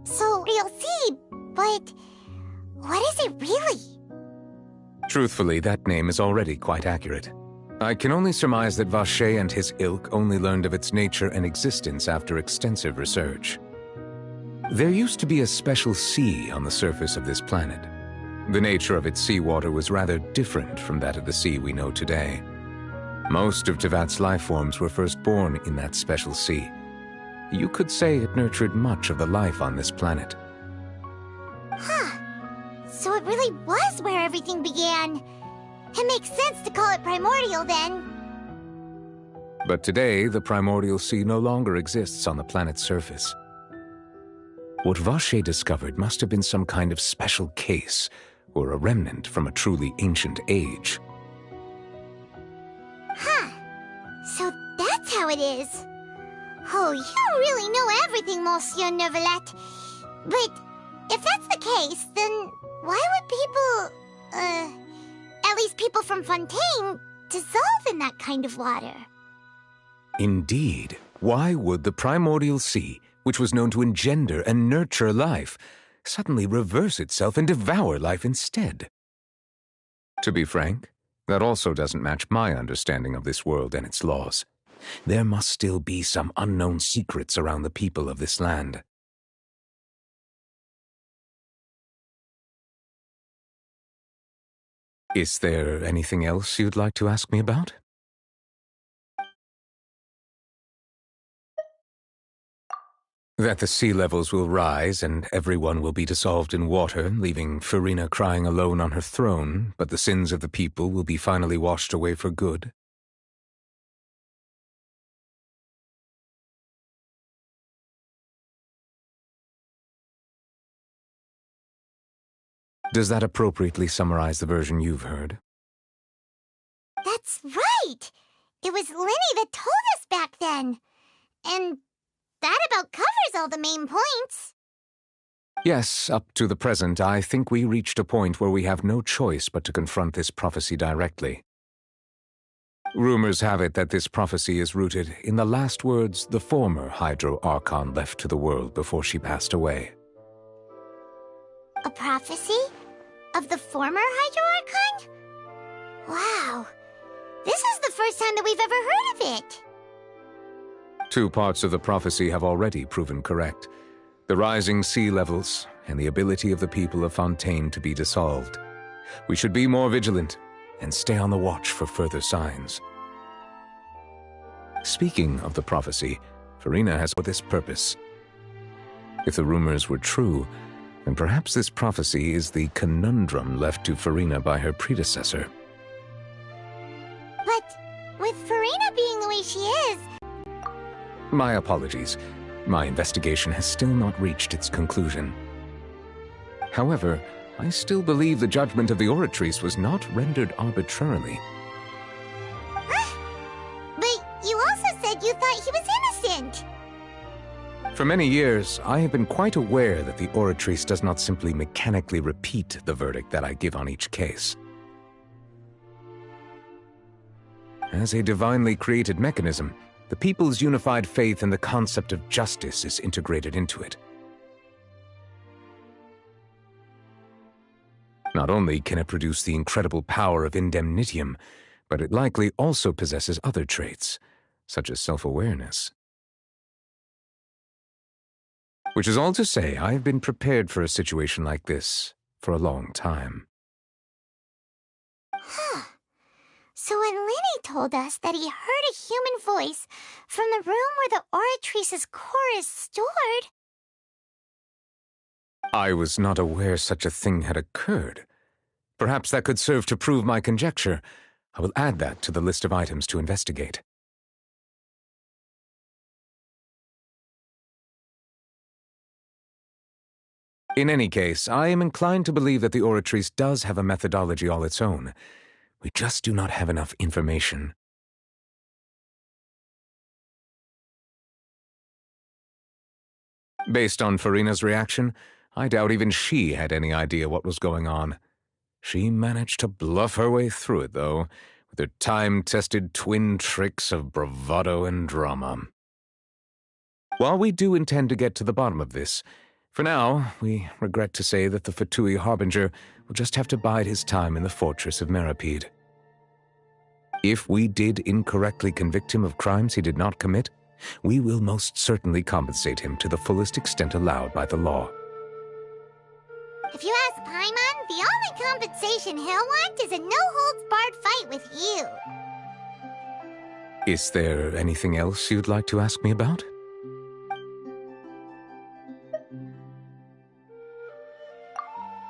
So you'll see, but what is it really? Truthfully, that name is already quite accurate. I can only surmise that Vache and his ilk only learned of its nature and existence after extensive research. There used to be a special sea on the surface of this planet. The nature of its seawater was rather different from that of the sea we know today. Most of Teyvat's life forms were first born in that special sea. You could say it nurtured much of the life on this planet. Huh. So it really was where everything began. It makes sense to call it primordial then. But today, the primordial sea no longer exists on the planet's surface. What Vache discovered must have been some kind of special case, or a remnant from a truly ancient age. Huh. So that's how it is. Oh, you really know everything, Mösyö Neuvillette. But if that's the case, then why would people, at least people from Fontaine, dissolve in that kind of water? Indeed. Why would the primordial sea, which was known to engender and nurture life, suddenly reverse itself and devour life instead? To be frank, that also doesn't match my understanding of this world and its laws. There must still be some unknown secrets around the people of this land. Is there anything else you'd like to ask me about? That the sea levels will rise and everyone will be dissolved in water, leaving Furina crying alone on her throne, but the sins of the people will be finally washed away for good. Does that appropriately summarize the version you've heard? That's right! It was Linny that told us back then. And that about covers all the main points. Yes, up to the present, I think we reached a point where we have no choice but to confront this prophecy directly. Rumors have it that this prophecy is rooted in the last words the former Hydro Archon left to the world before she passed away. A prophecy? Of the former Hydro Archon? Wow. This is the first time that we've ever heard of it. Two parts of the prophecy have already proven correct. The rising sea levels and the ability of the people of Fontaine to be dissolved. We should be more vigilant and stay on the watch for further signs. Speaking of the prophecy, Furina has for this purpose. If the rumors were true, then perhaps this prophecy is the conundrum left to Furina by her predecessor. But with Furina being the way she is... My apologies. My investigation has still not reached its conclusion. However, I still believe the judgment of the Oratrice was not rendered arbitrarily. But you also said you thought he was innocent! For many years, I have been quite aware that the Oratrice does not simply mechanically repeat the verdict that I give on each case. As a divinely created mechanism, the people's unified faith in the concept of justice is integrated into it. Not only can it produce the incredible power of indemnitium, but it likely also possesses other traits, such as self-awareness. Which is all to say, I have been prepared for a situation like this for a long time. Huh. So when Linny told us that he heard a human voice from the room where the Oratrice's core is stored... I was not aware such a thing had occurred. Perhaps that could serve to prove my conjecture. I will add that to the list of items to investigate. In any case, I am inclined to believe that the Oratrice does have a methodology all its own. We just do not have enough information. Based on Furina's reaction, I doubt even she had any idea what was going on. She managed to bluff her way through it, though, with her time-tested twin tricks of bravado and drama. While we do intend to get to the bottom of this, For now, we regret to say that the Fatui Harbinger will just have to bide his time in the fortress of Meripede. If we did incorrectly convict him of crimes he did not commit, we will most certainly compensate him to the fullest extent allowed by the law. If you ask Paimon, the only compensation he'll want is a no-holds-barred fight with you. Is there anything else you'd like to ask me about?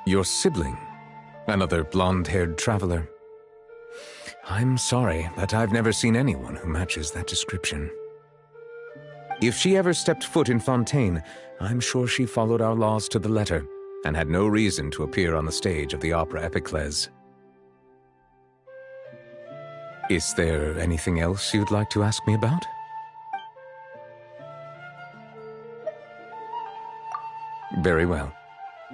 Your sibling, another blonde-haired traveler. I'm sorry, but I've never seen anyone who matches that description. If she ever stepped foot in Fontaine, I'm sure she followed our laws to the letter and had no reason to appear on the stage of the opera Epiclese. Is there anything else you'd like to ask me about? Very well.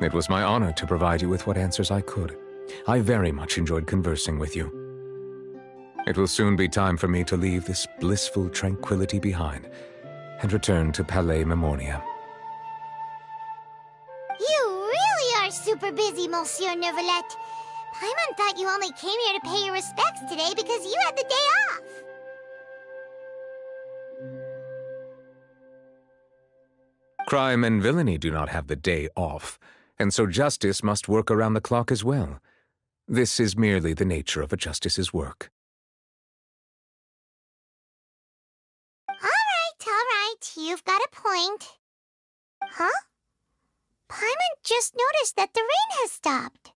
It was my honor to provide you with what answers I could. I very much enjoyed conversing with you. It will soon be time for me to leave this blissful tranquility behind and return to Palais Memoria. You really are super busy, Mösyö Neuvillette. Paimon thought you only came here to pay your respects today because you had the day off. Crime and villainy do not have the day off, and so justice must work around the clock as well. This is merely the nature of a justice's work. All right, you've got a point. Huh? Paimon just noticed that the rain has stopped.